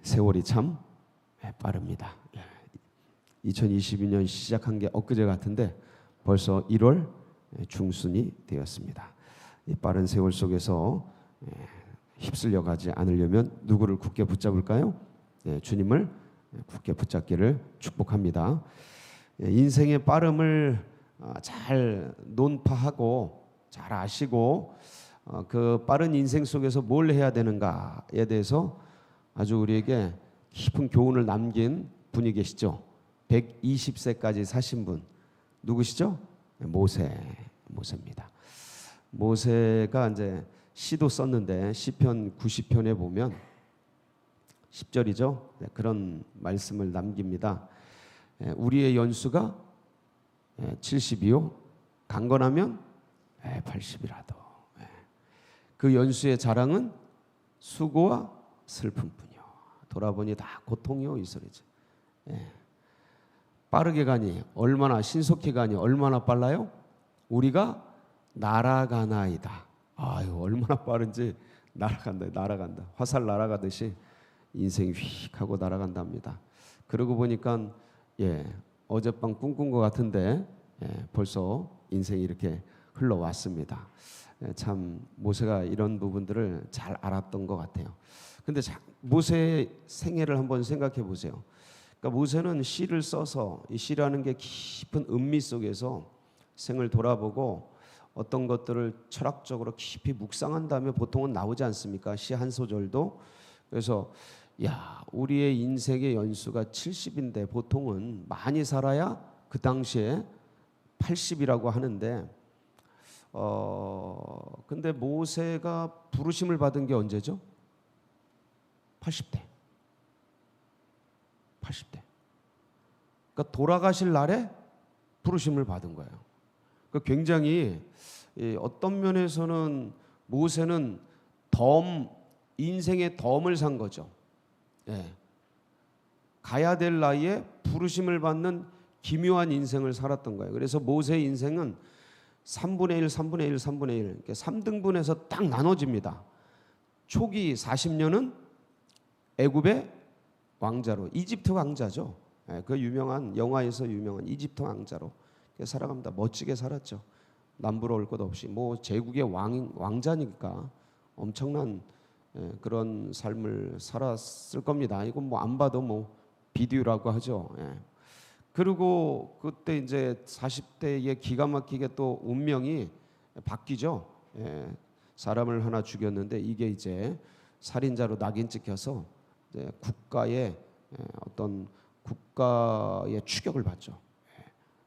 세월이 참 빠릅니다. 2022년 시작한 게 엊그제 같은데 벌써 1월 중순이 되었습니다. 이 빠른 세월 속에서 휩쓸려 가지 않으려면 누구를 굳게 붙잡을까요? 주님을 굳게 붙잡기를 축복합니다. 인생의 빠름을 잘 논파하고 잘 아시고 그 빠른 인생 속에서 뭘 해야 되는가에 대해서 아주 우리에게 깊은 교훈을 남긴 분이 계시죠. 120세까지 사신 분 누구시죠? 모세입니다. 모세가 이제 시도 썼는데 시편 90편에 보면 10절이죠. 그런 말씀을 남깁니다. 우리의 연수가 70이요 강건하면 80이라도 그 연수의 자랑은 수고와 슬픔뿐이요 돌아보니 다 고통이요 이 소리죠. 빠르게 가니 얼마나 신속히 가니 얼마나 빨라요? 우리가 날아가나이다. 아유 얼마나 빠른지 날아간다. 화살 날아가듯이 인생이 휙 하고 날아간답니다. 그러고 보니까 어젯밤 꿈꾼 것 같은데 벌써 인생이 이렇게 흘러왔습니다. 참 모세가 이런 부분들을 잘 알았던 것 같아요. 근데 모세의 생애를 한번 생각해 보세요. 그러니까 모세는 시를 써서 이 시라는 게 깊은 은미 속에서 생을 돌아보고 어떤 것들을 철학적으로 깊이 묵상한 다음에 보통은 나오지 않습니까? 시 한 소절도. 그래서 우리의 인생의 연수가 70인데 보통은 많이 살아야 그 당시에 80이라고 하는데 근데 모세가 부르심을 받은 게 언제죠? 80대. 그러니까 돌아가실 날에 부르심을 받은 거예요. 그러니까 굉장히 어떤 면에서는 모세는 인생의 덤을 산 거죠. 가야 될 나이에 부르심을 받는 기묘한 인생을 살았던 거예요. 그래서 모세의 인생은 3분의 1, 3분의 1, 3분의 1 이렇게 3등분해서 딱 나눠집니다. 초기 40년은 애굽의 왕자로 이집트 왕자죠. 그 유명한 영화에서 유명한 이집트 왕자로 살아갑니다. 멋지게 살았죠. 남부러울 것 없이 뭐 제국의 왕자니까 엄청난 그런 삶을 살았을 겁니다. 이건 뭐 안 봐도 뭐 비디오라고 하죠. 그리고 그때 이제 40대에 기가 막히게 또 운명이 바뀌죠. 사람을 하나 죽였는데 이게 이제 살인자로 낙인 찍혀서 이제 어떤 국가의 추격을 받죠.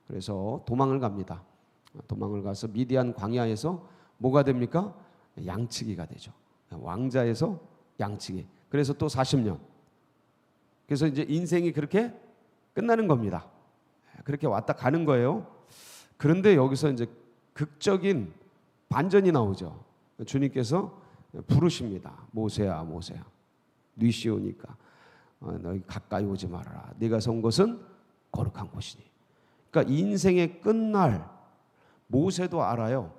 그래서 도망을 갑니다. 도망을 가서 미디안 광야에서 뭐가 됩니까? 양치기가 되죠. 왕자에서 양치기. 그래서 또 40년. 그래서 이제 인생이 그렇게 끝나는 겁니다. 그렇게 왔다 가는 거예요. 그런데 여기서 이제 극적인 반전이 나오죠. 주님께서 부르십니다. 모세야, 모세야. 뉘시오니까 너희 가까이 오지 말아라. 네가 선 곳은 거룩한 곳이니. 그러니까 인생의 끝날 모세도 알아요.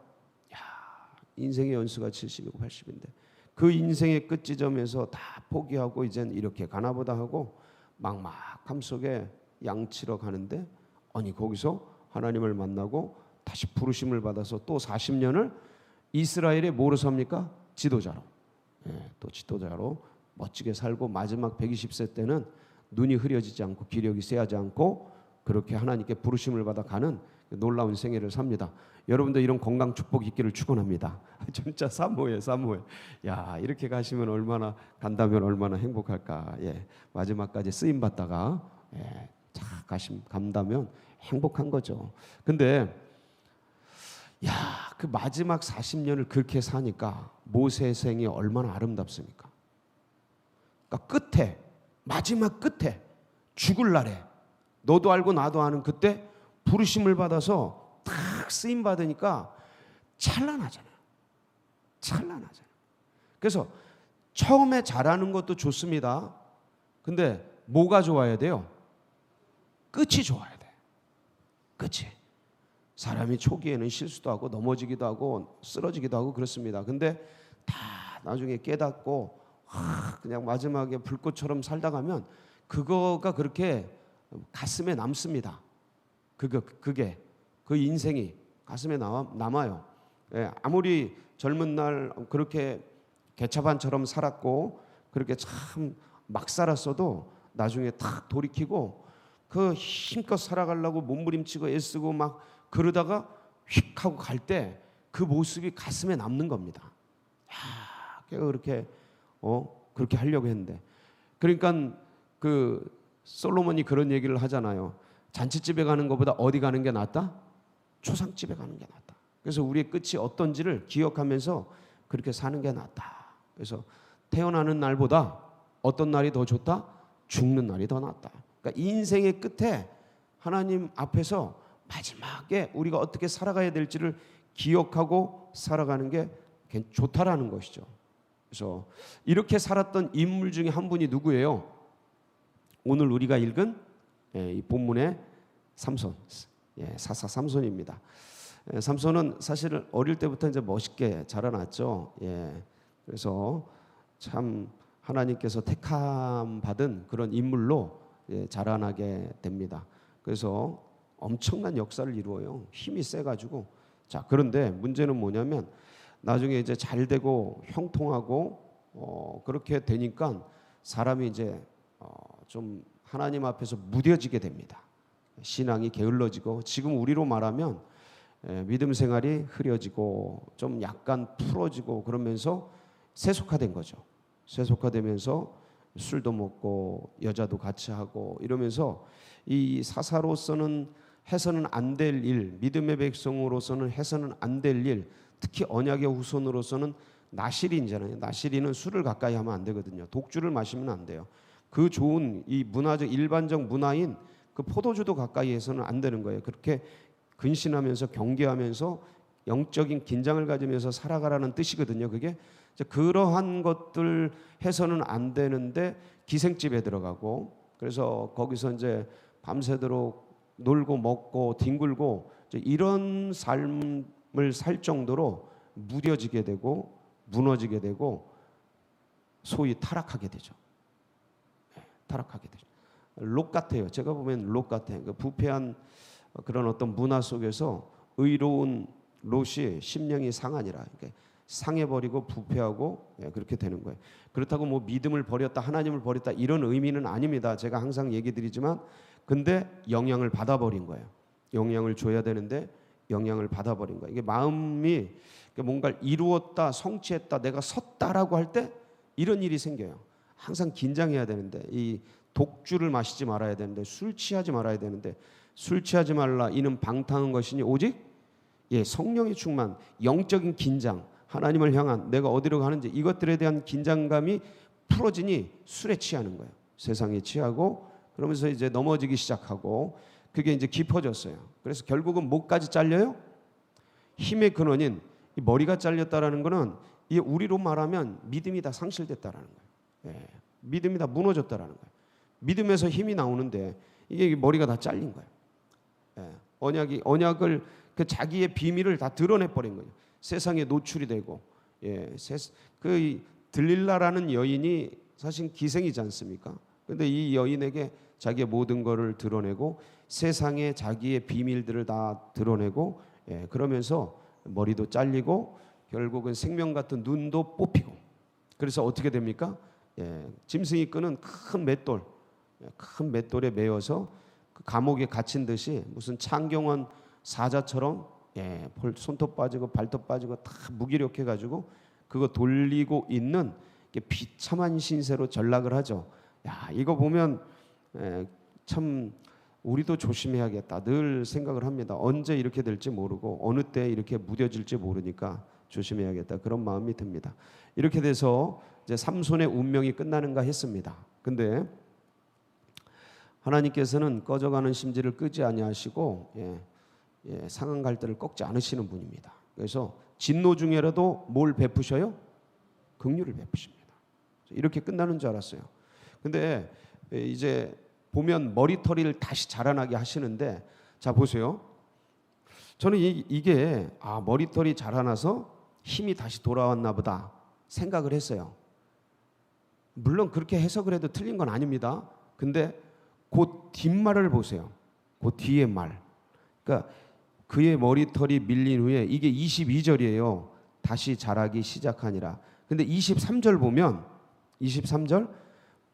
인생의 연수가 70이고 80인데 그 인생의 끝 지점에서 다 포기하고 이젠 이렇게 가나보다 하고 막막함 속에 양치러 가는데 아니 거기서 하나님을 만나고 다시 부르심을 받아서 또 40년을 이스라엘의 뭐로 삽니까? 지도자로. 또 지도자로 멋지게 살고 마지막 120세 때는 눈이 흐려지지 않고 기력이 쇠하지 않고 그렇게 하나님께 부르심을 받아 가는 놀라운 생애를 삽니다. 여러분도 이런 건강 축복 있기를 축원합니다. 진짜 사모해. 이렇게 가시면 간다면 얼마나 행복할까. 마지막까지 쓰임 받다가 간다면 행복한 거죠. 근데 그 마지막 40년을 그렇게 사니까 모세의 생이 얼마나 아름답습니까? 그러니까 마지막 끝에 죽을 날에 너도 알고 나도 아는 그때 부르심을 받아서 탁 쓰임 받으니까 찬란하잖아요. 그래서 처음에 잘하는 것도 좋습니다. 근데 뭐가 좋아야 돼요? 끝이 좋아야 돼. 끝이. 사람이 초기에는 실수도 하고 넘어지기도 하고 쓰러지기도 하고 그렇습니다. 근데 다 나중에 깨닫고 그냥 마지막에 불꽃처럼 살다 가면 그거가 그렇게 가슴에 남습니다. 그게 그 인생이 가슴에 남아요. 예, 아무리 젊은 날 그렇게 개차반처럼 살았고 그렇게 참 막 살았어도 나중에 탁 돌이키고 그 힘껏 살아가려고 몸부림치고 애쓰고 막 그러다가 휙 하고 갈 때 그 모습이 가슴에 남는 겁니다. 야, 걔가 그렇게 하려고 했는데, 그러니까 그 솔로몬이 그런 얘기를 하잖아요. 잔치집에 가는 것보다 어디 가는 게 낫다? 초상집에 가는 게 낫다. 그래서 우리의 끝이 어떤지를 기억하면서 그렇게 사는 게 낫다. 그래서 태어나는 날보다 어떤 날이 더 좋다? 죽는 날이 더 낫다. 그러니까 인생의 끝에 하나님 앞에서 마지막에 우리가 어떻게 살아가야 될지를 기억하고 살아가는 게 좋다라는 것이죠. 그래서 이렇게 살았던 인물 중에 한 분이 누구예요? 오늘 우리가 읽은 이 본문의 삼손, 사사 삼손입니다. 삼손은 사실 어릴 때부터 이제 멋있게 자라났죠. 그래서 참 하나님께서 택함 받은 그런 인물로 자라나게 됩니다. 그래서 엄청난 역사를 이루어요. 힘이 세가지고. 자, 그런데 문제는 뭐냐면 나중에 이제 잘 되고 형통하고 그렇게 되니까 사람이 이제 좀 하나님 앞에서 무뎌지게 됩니다. 신앙이 게을러지고, 지금 우리로 말하면 믿음 생활이 흐려지고 좀 약간 풀어지고 그러면서 세속화된 거죠. 세속화되면서 술도 먹고 여자도 같이 하고 이러면서 이 사사로서는 해서는 안 될 일, 믿음의 백성으로서는 해서는 안 될 일, 특히 언약의 후손으로서는 나실인잖아요. 나실인은 술을 가까이 하면 안 되거든요. 독주를 마시면 안 돼요. 그 좋은 이 문화적 일반적 문화인 그 포도주도 가까이 해서는 안 되는 거예요. 그렇게 근신하면서 경계하면서 영적인 긴장을 가지면서 살아가라는 뜻이거든요. 그게 그러한 것들 해서는 안 되는데 기생집에 들어가고, 그래서 거기서 이제 밤새도록 놀고 먹고 뒹굴고 이런 삶을 살 정도로 무뎌지게 되고 무너지게 되고 소위 타락하게 되죠. 타락하게 되죠. 롯 같아요. 제가 보면 롯 같아요. 그 부패한 그런 어떤 문화 속에서 의로운 롯이 심령이 상하니라. 그러니까 상해버리고 부패하고 그렇게 되는 거예요. 그렇다고 뭐 믿음을 버렸다, 하나님을 버렸다 이런 의미는 아닙니다. 제가 항상 얘기 드리지만, 근데 영향을 받아버린 거예요. 영향을 줘야 되는데 영향을 받아버린 거예요. 이게 마음이 뭔가를 이루었다, 성취했다, 내가 섰다라고 할 때 이런 일이 생겨요. 항상 긴장해야 되는데, 이 독주를 마시지 말아야 되는데, 술 취하지 말아야 되는데, 술 취하지 말라 이는 방탕한 것이니 오직 성령의 충만, 영적인 긴장, 하나님을 향한 내가 어디로 가는지 이것들에 대한 긴장감이 풀어지니 술에 취하는 거예요. 세상에 취하고 그러면서 이제 넘어지기 시작하고, 그게 이제 깊어졌어요. 그래서 결국은 목까지 잘려요. 힘의 근원인 이 머리가 잘렸다라는 거는 이 우리로 말하면 믿음이 다 상실됐다라는 거예요. 믿음이 다 무너졌다라는 거예요. 믿음에서 힘이 나오는데 이게 머리가 다 잘린 거예요. 언약을 그 자기의 비밀을 다 드러내 버린 거예요. 세상에 노출이 되고, 그 들릴라라는 여인이 사실 기생이지 않습니까? 근데 이 여인에게 자기의 모든 것을 드러내고 세상에 자기의 비밀들을 다 드러내고, 그러면서 머리도 잘리고 결국은 생명 같은 눈도 뽑히고, 그래서 어떻게 됩니까? 짐승이 끄는 큰 맷돌에 매여서 그 감옥에 갇힌 듯이 무슨 창경원 사자처럼 손톱 빠지고 발톱 빠지고 다 무기력해가지고 그거 돌리고 있는 비참한 신세로 전락을 하죠. 야, 이거 보면 참 우리도 조심해야겠다 늘 생각을 합니다. 언제 이렇게 될지 모르고 어느 때 이렇게 무뎌질지 모르니까 조심해야겠다 그런 마음이 듭니다. 이렇게 돼서 이제 삼손의 운명이 끝나는가 했습니다. 근데 하나님께서는 꺼져가는 심지를 끄지 아니하시고 상한 갈대를 꺾지 않으시는 분입니다. 그래서 진노 중에라도 뭘 베푸셔요? 긍휼을 베푸십니다. 이렇게 끝나는 줄 알았어요. 근데 이제 보면 머리털이를 다시 자라나게 하시는데, 자 보세요. 저는 이게 머리털이 자라나서 힘이 다시 돌아왔나 보다 생각을 했어요. 물론 그렇게 해석을 해도 틀린 건 아닙니다. 근데 그 뒷말을 보세요. 그 뒤에 말. 그러니까 그의 머리털이 밀린 후에, 이게 22절이에요. 다시 자라기 시작하니라. 근데 23절 보면, 23절,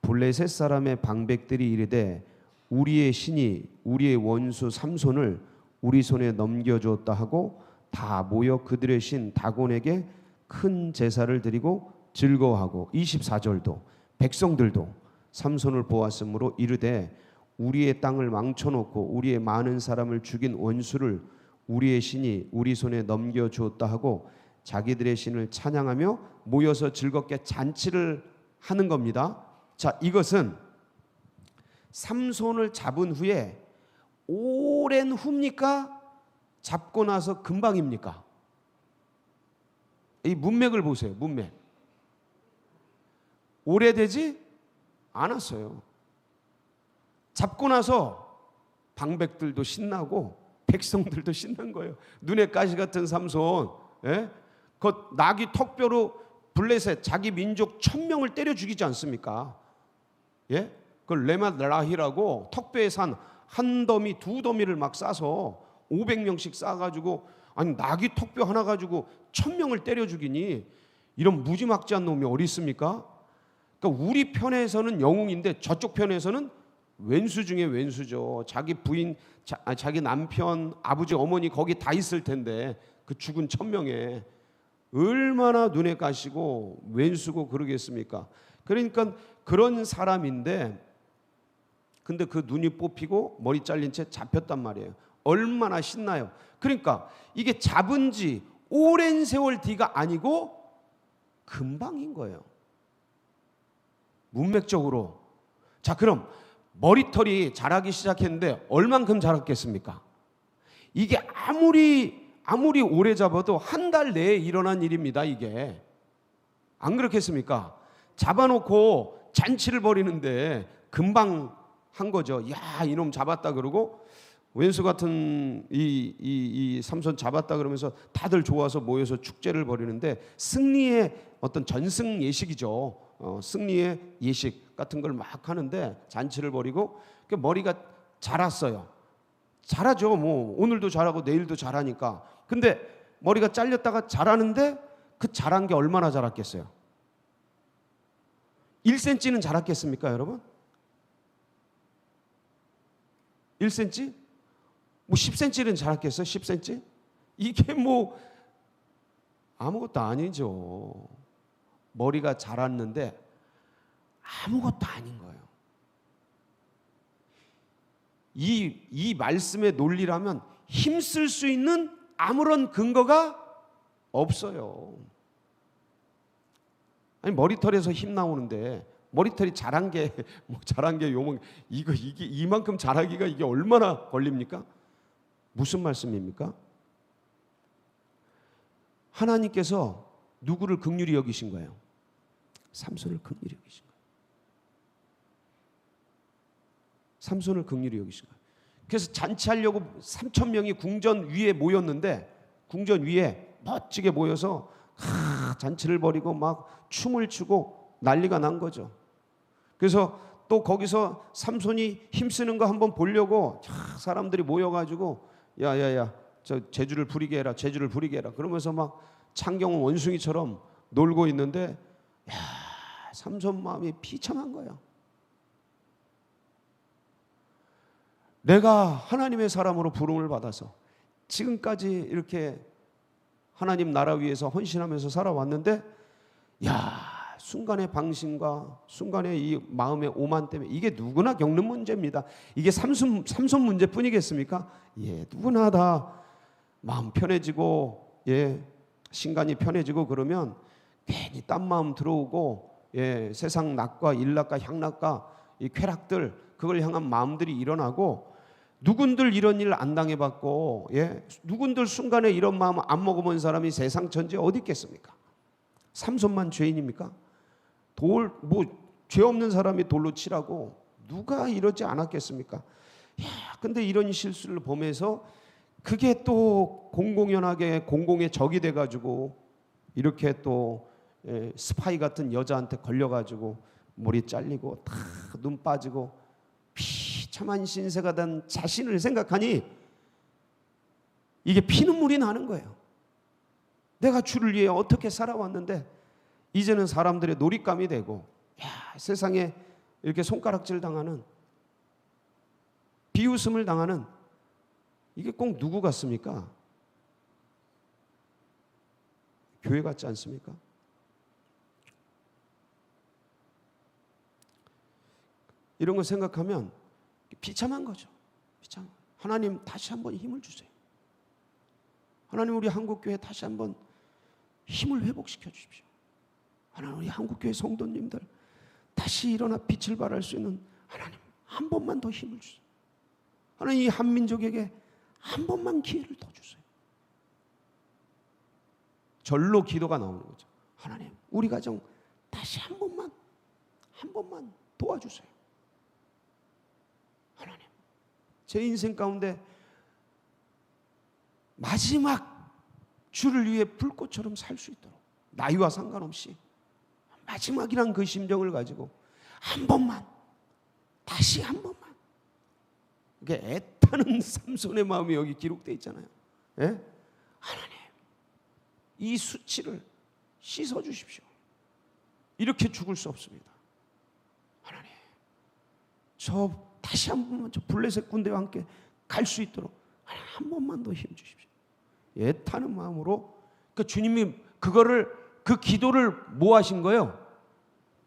블레셋 사람의 방백들이 이르되 우리의 신이 우리의 원수 삼손을 우리 손에 넘겨주었다 하고 다 모여 그들의 신 다곤에게 큰 제사를 드리고 즐거워하고, 24절도 백성들도 삼손을 보았으므로 이르되 우리의 땅을 망쳐놓고 우리의 많은 사람을 죽인 원수를 우리의 신이 우리 손에 넘겨주었다 하고 자기들의 신을 찬양하며 모여서 즐겁게 잔치를 하는 겁니다. 자, 이것은 삼손을 잡은 후에 오랜 후입니까? 잡고 나서 금방입니까? 이 문맥을 보세요. 문맥. 오래되지 않았어요. 잡고 나서 방백들도 신나고 백성들도 신난 거예요. 눈에 가시 같은 삼손, 예? 그 나귀 턱뼈로 블레셋 자기 민족 1000명을 때려 죽이지 않습니까? 예? 그 레맛라히라고 턱뼈에 산 한 더미 두 더미를 막 싸서 500명씩 싸가지고, 아니 나귀 턱뼈 하나 가지고 1000명을 때려 죽이니 이런 무지막지한 놈이 어디 있습니까? 그러니까 우리 편에서는 영웅인데 저쪽 편에서는 왼수 중에 왼수죠. 자기 부인, 자기 남편, 아버지, 어머니 거기 다 있을 텐데 그 죽은 1000명에 얼마나 눈에 가시고 왼수고 그러겠습니까? 그러니까 그런 사람인데, 근데 그 눈이 뽑히고 머리 잘린 채 잡혔단 말이에요. 얼마나 신나요. 그러니까 이게 잡은 지 오랜 세월 뒤가 아니고 금방인 거예요. 문맥적으로. 자, 그럼 머리털이 자라기 시작했는데 얼만큼 자랐겠습니까? 이게 아무리 오래 잡아도 한 달 내에 일어난 일입니다. 이게 안 그렇겠습니까? 잡아놓고 잔치를 벌이는데 금방 한 거죠. 야, 이놈 잡았다 그러고, 왼수 같은 이 삼손 잡았다 그러면서 다들 좋아서 모여서 축제를 벌이는데, 승리의 어떤 전승 예식이죠. 승리의 예식 같은 걸 막 하는데 잔치를 벌이고, 머리가 자랐어요. 자라죠. 뭐 오늘도 자라고 내일도 자라니까. 근데 머리가 잘렸다가 자라는데 그 자란 게 얼마나 자랐겠어요? 1cm는 자랐겠습니까, 여러분? 1cm? 뭐 10cm는 자랐겠어요? 10cm? 이게 뭐 아무것도 아니죠. 머리가 자랐는데 아무것도 아닌 거예요. 이 말씀의 논리라면 힘쓸 수 있는 아무런 근거가 없어요. 아니, 머리털에서 힘 나오는데 머리털이 자란 게 요만, 이게 이만큼 자라기가 이게 얼마나 걸립니까? 무슨 말씀입니까? 하나님께서 누구를 긍휼히 여기신 거예요? 삼손을 긍휼히 여기신 거예요. 삼손을 긍휼히 여기신 거예요. 그래서 잔치하려고 3000명이 궁전 위에 모였는데, 궁전 위에 멋지게 모여서 잔치를 벌이고 막 춤을 추고 난리가 난 거죠. 그래서 또 거기서 삼손이 힘쓰는 거 한번 보려고 사람들이 모여가지고 야야야, 저 재주를 부리게 해라, 재주를 부리게 해라 그러면서 막 창경은 원숭이처럼 놀고 있는데, 야, 삼손 마음이 비참한 거예요. 내가 하나님의 사람으로 부름을 받아서 지금까지 이렇게 하나님 나라 위해서 헌신하면서 살아왔는데, 야, 순간의 방심과 순간의 이 마음의 오만 때문에, 이게 누구나 겪는 문제입니다. 이게 삼손 문제뿐이겠습니까? 예, 누구나 다 마음 편해지고, 예, 신간이 편해지고 그러면 괜히 딴 마음 들어오고, 예, 세상 낙과 일낙과 향락과 이 쾌락들, 그걸 향한 마음들이 일어나고, 누군들 이런 일 안 당해봤고, 예, 누군들 순간에 이런 마음 안 먹어본 사람이 세상 전체에 어디 있겠습니까? 삼손만 죄인입니까? 죄 없는 사람이 돌로 치라고 누가 이러지 않았겠습니까? 야, 근데 이런 실수를 범해서 그게 또 공공연하게 공공의 적이 돼가지고 이렇게 또 스파이 같은 여자한테 걸려가지고 머리 잘리고 다 눈 빠지고 비참한 신세가 된 자신을 생각하니 이게 피눈물이 나는 거예요. 내가 주를 위해 어떻게 살아왔는데 이제는 사람들의 놀잇감이 되고, 세상에 이렇게 손가락질 당하는, 비웃음을 당하는, 이게 꼭 누구 같습니까? 교회 같지 않습니까? 이런 거 생각하면 비참한 거죠. 비참. 하나님 다시 한번 힘을 주세요. 하나님 우리 한국교회 다시 한번 힘을 회복시켜 주십시오. 하나님 우리 한국교회 성도님들 다시 일어나 빛을 발할 수 있는 하나님 한 번만 더 힘을 주세요. 하나님 이 한민족에게 한 번만 기회를 더 주세요. 절로 기도가 나오는 거죠. 하나님 우리 가정 다시 한 번만 도와주세요. 하나님 제 인생 가운데 마지막 주를 위해 불꽃처럼 살 수 있도록 나이와 상관없이 마지막이란 그 심정을 가지고 한 번만, 다시 한 번만. 이게 애타는 삼손의 마음이 여기 기록되어 있잖아요. 예? 하나님 이 수치를 씻어 주십시오. 이렇게 죽을 수 없습니다. 하나님 저 다시 한 번만 저 블레셋 군대와 함께 갈 수 있도록 한 번만 더 힘 주십시오. 애타는 마음으로 그 주님이 그 기도를 뭐 하신 거예요?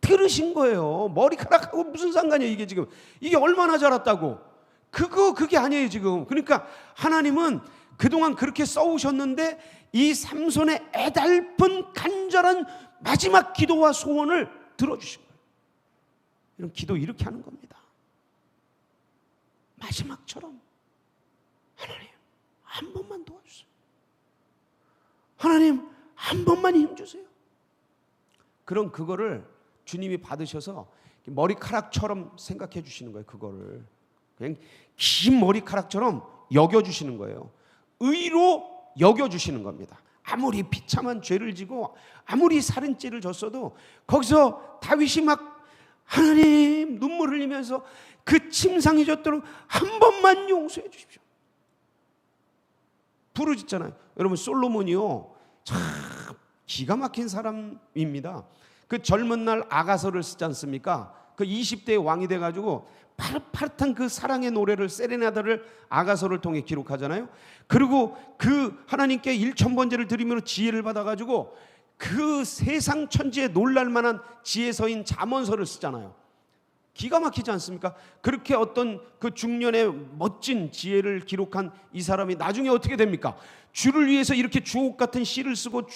들으신 거예요. 머리카락하고 무슨 상관이에요 이게 지금. 이게 얼마나 자랐다고. 그게 아니에요 지금. 그러니까 하나님은 그동안 그렇게 써오셨는데 이 삼손의 애달픈 간절한 마지막 기도와 소원을 들어주신 거예요. 이런 기도 이렇게 하는 겁니다. 마지막처럼 하나님 한 번만 도와주세요. 하나님 한 번만 힘주세요. 그럼 그거를 주님이 받으셔서 머리카락처럼 생각해 주시는 거예요. 그거를 그냥 긴 머리카락처럼 여겨주시는 거예요. 의로 여겨주시는 겁니다. 아무리 비참한 죄를 지고 아무리 살인죄를 졌어도 거기서 다윗이 막 하나님 눈물 흘리면서 그 침상이 졌도록 한 번만 용서해 주십시오. 부르짖잖아요. 여러분 솔로몬이요 참 기가 막힌 사람입니다. 그 젊은 날 아가서를 쓰지 않습니까? 그 20대의 왕이 돼가지고 파릇파릇한 그 사랑의 노래를 세레나다를 아가서를 통해 기록하잖아요. 그리고 그 하나님께 1000번제를 드리며 지혜를 받아가지고 그 세상 천지에 놀랄만한 지혜서인 잠언서를 쓰잖아요. 기가 막히지 않습니까? 그렇게 어떤 그 중년의 멋진 지혜를 기록한 이 사람이 나중에 어떻게 됩니까? 주를 위해서 이렇게 주옥 같은 시를 쓰고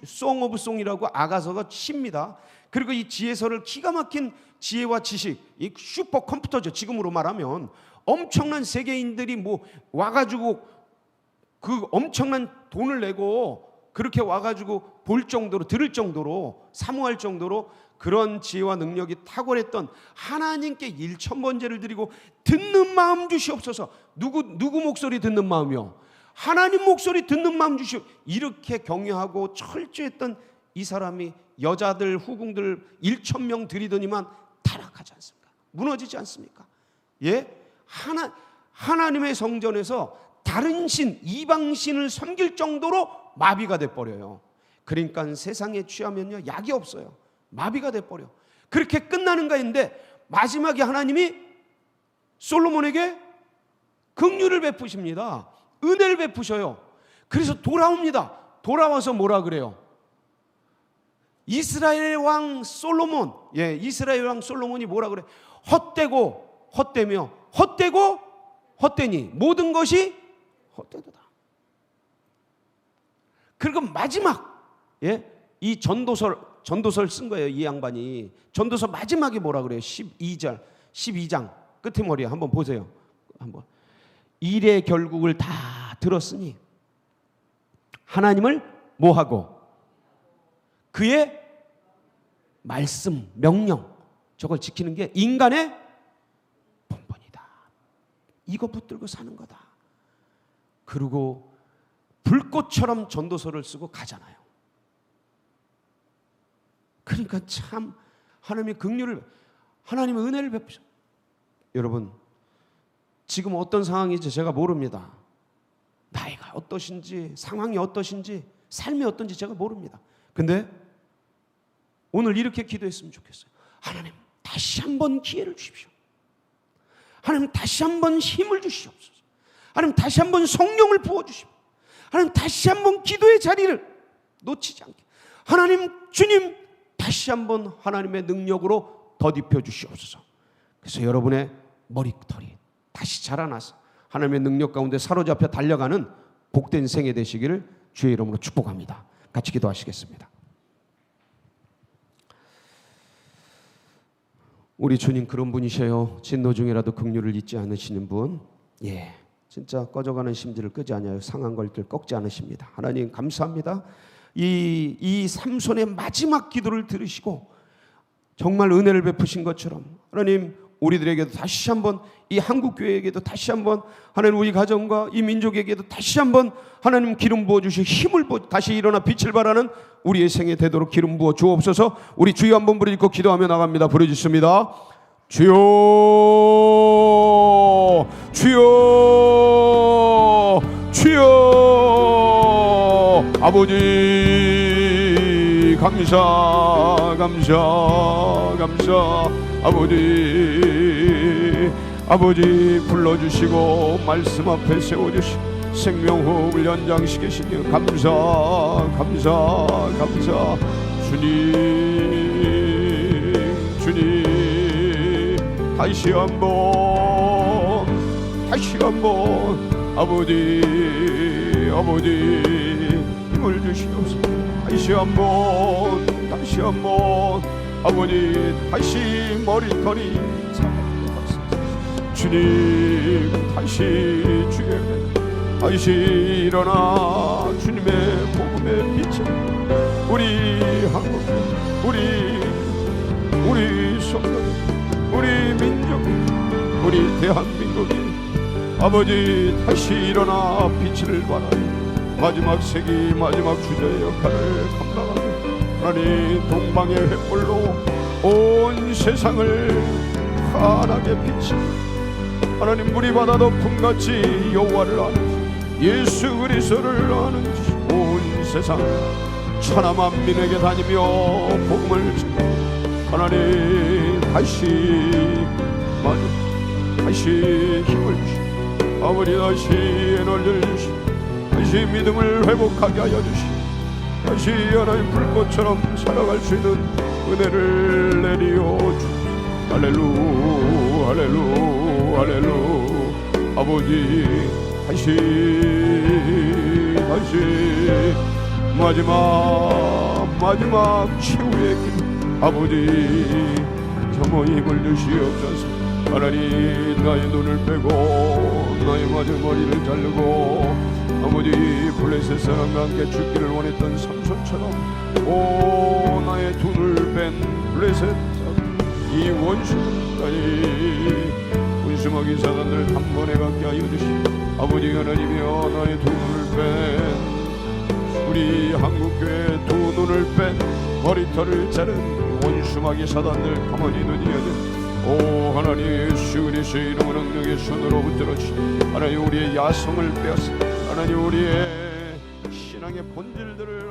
송 오브 송이라고 아가서가 시입니다. 그리고 이 지혜서를 기가 막힌 지혜와 지식, 이 슈퍼컴퓨터죠. 지금으로 말하면 엄청난 세계인들이 뭐 와가지고 그 엄청난 돈을 내고 그렇게 와가지고 볼 정도로 들을 정도로 사모할 정도로 그런 지혜와 능력이 탁월했던 하나님께 1000번제를 드리고 듣는 마음 주시옵소서. 누구 목소리 듣는 마음이요? 하나님 목소리 듣는 마음 주시오. 이렇게 경외하고 철저했던 이 사람이 여자들 후궁들 1000명 들이더니만 타락하지 않습니까? 무너지지 않습니까? 예? 하나님의 성전에서 다른 신, 이방신을 섬길 정도로 마비가 돼버려요. 그러니까 세상에 취하면요 약이 없어요. 마비가 돼버려. 그렇게 끝나는가 했는데 마지막에 하나님이 솔로몬에게 긍휼을 베푸십니다. 은혜를 베푸셔요. 그래서 돌아옵니다. 돌아와서 뭐라 그래요? 이스라엘 왕 솔로몬, 이스라엘 왕 솔로몬이 뭐라 그래? 헛되고 헛되며 헛되고 헛되니 모든 것이 헛되도다. 그리고 마지막 이 전도서를 쓴 거예요. 이 양반이 전도서 마지막에 뭐라 그래요? 12장 끝에 머리에 한번 보세요. 한번 일의 결국을 다 들었으니 하나님을 뭐하고 그의 말씀, 명령 저걸 지키는 게 인간의 본분이다. 이거 붙들고 사는 거다. 그리고 불꽃처럼 전도서를 쓰고 가잖아요. 그러니까 참 하나님의 긍휼을, 하나님의 은혜를 베푸셔. 여러분, 지금 어떤 상황인지 제가 모릅니다. 나이가 어떠신지, 상황이 어떠신지, 삶이 어떤지 제가 모릅니다. 근데 오늘 이렇게 기도했으면 좋겠어요. 하나님, 다시 한번 기회를 주십시오. 하나님, 다시 한번 힘을 주시옵소서. 하나님, 다시 한번 성령을 부어주십시오. 하나님, 다시 한번 기도의 자리를 놓치지 않게. 하나님, 주님, 다시 한번 하나님의 능력으로 덧입혀 주시옵소서. 그래서 여러분의 머리털이 다시 자라나서 하나님의 능력 가운데 사로잡혀 달려가는 복된 생애 되시기를 주의 이름으로 축복합니다. 같이 기도하시겠습니다. 우리 주님 그런 분이셔요. 진노 중이라도 긍휼을 잊지 않으시는 분. 예, 진짜 꺼져가는 심지를 끄지 않아요. 상한 걸길 꺾지 않으십니다. 하나님 감사합니다. 이 삼손의 마지막 기도를 들으시고 정말 은혜를 베푸신 것처럼 하나님, 우리들에게도 다시 한번, 이 한국교회에게도 다시 한번, 하나님 우리 가정과 이 민족에게도 다시 한번 하나님 기름 부어주시고 힘을 다시 일어나 빛을 발하는 우리의 생에 되도록 기름 부어 주옵소서. 우리 주여 한번 부르짖고 기도하며 나갑니다. 부르짖습니다. 주여, 주여, 주여. 아버지 감사, 감사, 감사. 아버지 불러주시고 말씀 앞에 세워주시고 생명호흡을 연장시키시니 감사, 감사, 감사. 주님 다시 한번 아버지 힘을 주시옵소서. 다시 한번 아버지 다시 머리털이 주님 다시 일어나 주님의 복음의 빛을 우리 한국, 우리 성도, 우리 민족, 우리 대한민국이 아버지 다시 일어나 빛을 발하여 마지막 세기, 마지막 주제의 역할을 감당하며 하나님 동방의 횃불로 온 세상을 환하게 비치고 하나님 물이 바다 덮음같이 여호와를 아는 예수 그리스도를 아는 온 세상 천하 만민에게 다니며 복음을 전하고 하나님 다시 힘을 주시고 아버지 다시 에너지를 주시고 다시 믿음을 회복하게 하여 주시고 다시 하나님 불꽃처럼 살아갈 수 있는 은혜를 내리어 주옵소서. 할렐루, 할렐루, 할렐루. 아버지 다시 마지막 최후의 길 아버지 점호 힘을 주시옵소서. 하나님 나의 눈을 빼고 나의 마지막 머리를 자르고 아버지 블레셋 사람과 함께 죽기를 원했던 삼손처럼 오 나의 두 눈을 뺀 블레셋 이 원수 원수먹이 사단들 단번에 갖게 하여 주시고 아버지 하나님이여 나의 두 눈을 뺀 우리 한국교회 두 눈을 뺀 머리털을 자른 원수마귀 사단들 가만히 눈이 여겨 오 하나님 예수 그리스도의 이름으로 능력의 손으로 붙들어 주시고 하나님 우리의 야성을 빼앗아 하나님 우리의 신앙의 본질들을